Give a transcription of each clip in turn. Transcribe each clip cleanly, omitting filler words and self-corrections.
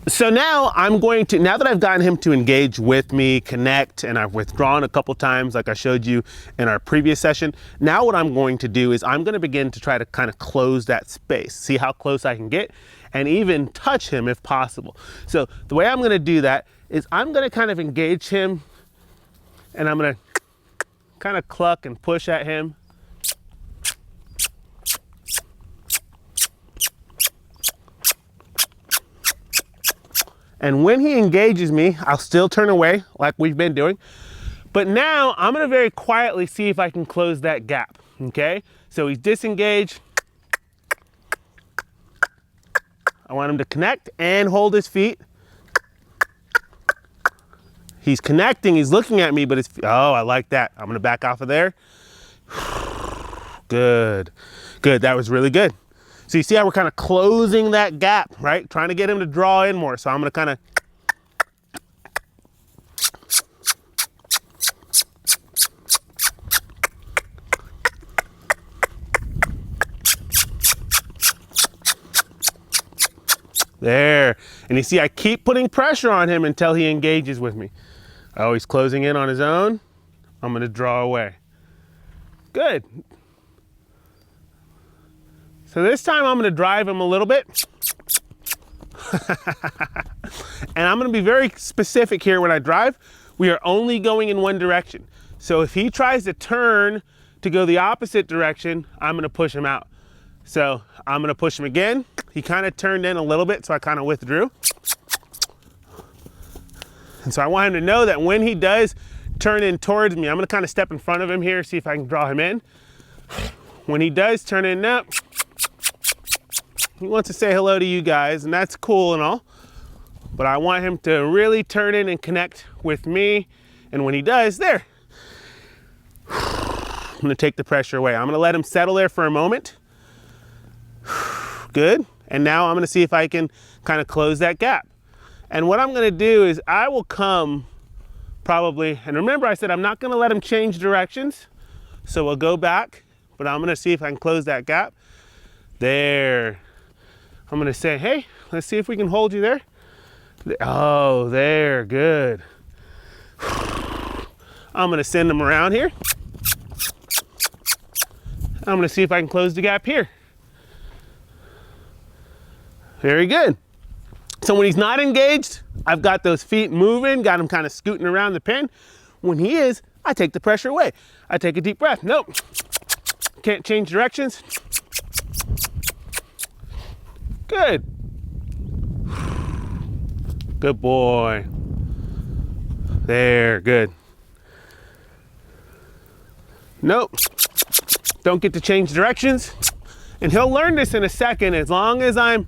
So now now that I've gotten him to engage with me, connect, and I've withdrawn a couple times like I showed you in our previous session, now what I'm going to do is I'm going to begin to try to kind of close that space, see how close I can get, and even touch him if possible. So the way I'm going to do that is I'm going to kind of engage him, and I'm going to kind of cluck and push at him. And when he engages me, I'll still turn away like we've been doing. But now I'm gonna very quietly see if I can close that gap, okay? So he's disengaged. I want him to connect and hold his feet. He's connecting, he's looking at me, but it's, oh, I like that. I'm gonna back off of there. Good, good, that was really good. So you see how we're kind of closing that gap, right? Trying to get him to draw in more. So I'm gonna kind of, there. And you see, I keep putting pressure on him until he engages with me. Oh, he's closing in on his own. I'm gonna draw away. Good. So this time I'm gonna drive him a little bit. And I'm gonna be very specific here when I drive. We are only going in one direction. So if he tries to turn to go the opposite direction, I'm gonna push him out. So I'm gonna push him again. He kind of turned in a little bit, so I kind of withdrew. And so I want him to know that when he does turn in towards me, I'm gonna kind of step in front of him here, see if I can draw him in. When he does turn in up, he wants to say hello to you guys, and that's cool and all. But I want him to really turn in and connect with me. And when he does, there. I'm gonna take the pressure away. I'm gonna let him settle there for a moment. Good. And now I'm gonna see if I can kind of close that gap. And what I'm gonna do is I will come probably, and remember I said I'm not gonna let him change directions. So we'll go back, but I'm gonna see if I can close that gap. There. I'm gonna say, hey, let's see if we can hold you there. Oh, there, good. I'm gonna send him around here. I'm gonna see if I can close the gap here. Very good. So when he's not engaged, I've got those feet moving, got him kind of scooting around the pin. When he is, I take the pressure away. I take a deep breath. Nope. Can't change directions. Good. Good boy. There, good. Nope. Don't get to change directions. And he'll learn this in a second as long as I'm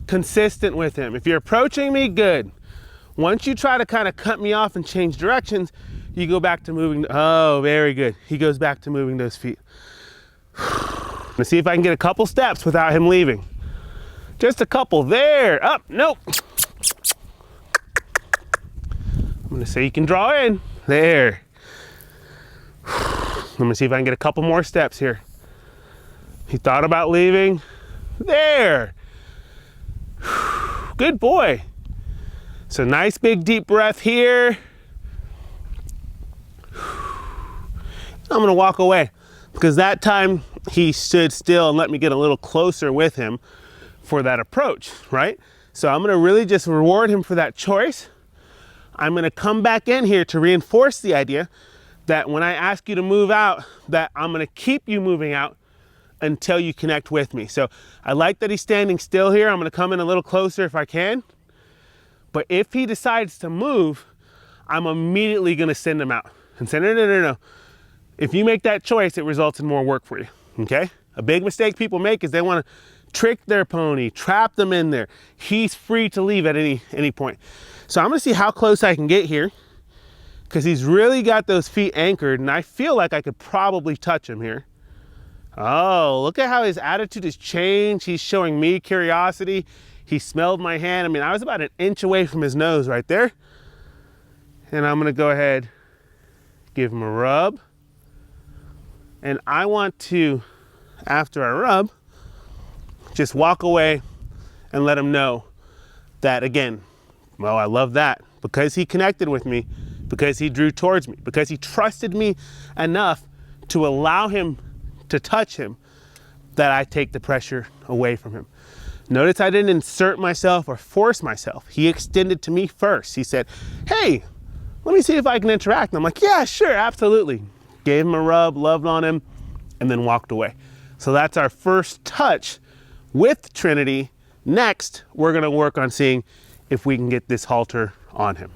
consistent with him. If you're approaching me, good. Once you try to kind of cut me off and change directions, you go back to moving. Oh, very good. He goes back to moving those feet. Let's see if I can get a couple steps without him leaving. Just a couple. There. Up. Nope. I'm going to say you can draw in. There. I'm going to see if I can get a couple more steps here. He thought about leaving. There. Good boy. So nice big deep breath here. I'm going to walk away because that time he stood still and let me get a little closer with him for that approach, right? So I'm gonna really just reward him for that choice. I'm gonna come back in here to reinforce the idea that when I ask you to move out, that I'm gonna keep you moving out until you connect with me. So I like that he's standing still here. I'm gonna come in a little closer if I can. But if he decides to move, I'm immediately gonna send him out and say, no. If you make that choice, it results in more work for you, okay? A big mistake people make is they wanna trick their pony, trap them in there. He's free to leave at any point. So I'm gonna see how close I can get here because he's really got those feet anchored and I feel like I could probably touch him here. Oh, look at how his attitude has changed. He's showing me curiosity. He smelled my hand. I mean, I was about an inch away from his nose right there. And I'm gonna go ahead, give him a rub. And I want to, after I rub, just walk away and let him know that again, well, I love that because he connected with me, because he drew towards me, because he trusted me enough to allow him to touch him, that I take the pressure away from him. Notice I didn't insert myself or force myself. He extended to me first. He said, hey, let me see if I can interact. And I'm like, yeah, sure, absolutely. Gave him a rub, loved on him, and then walked away. So that's our first touch with Trinity. Next, we're gonna work on seeing if we can get this halter on him.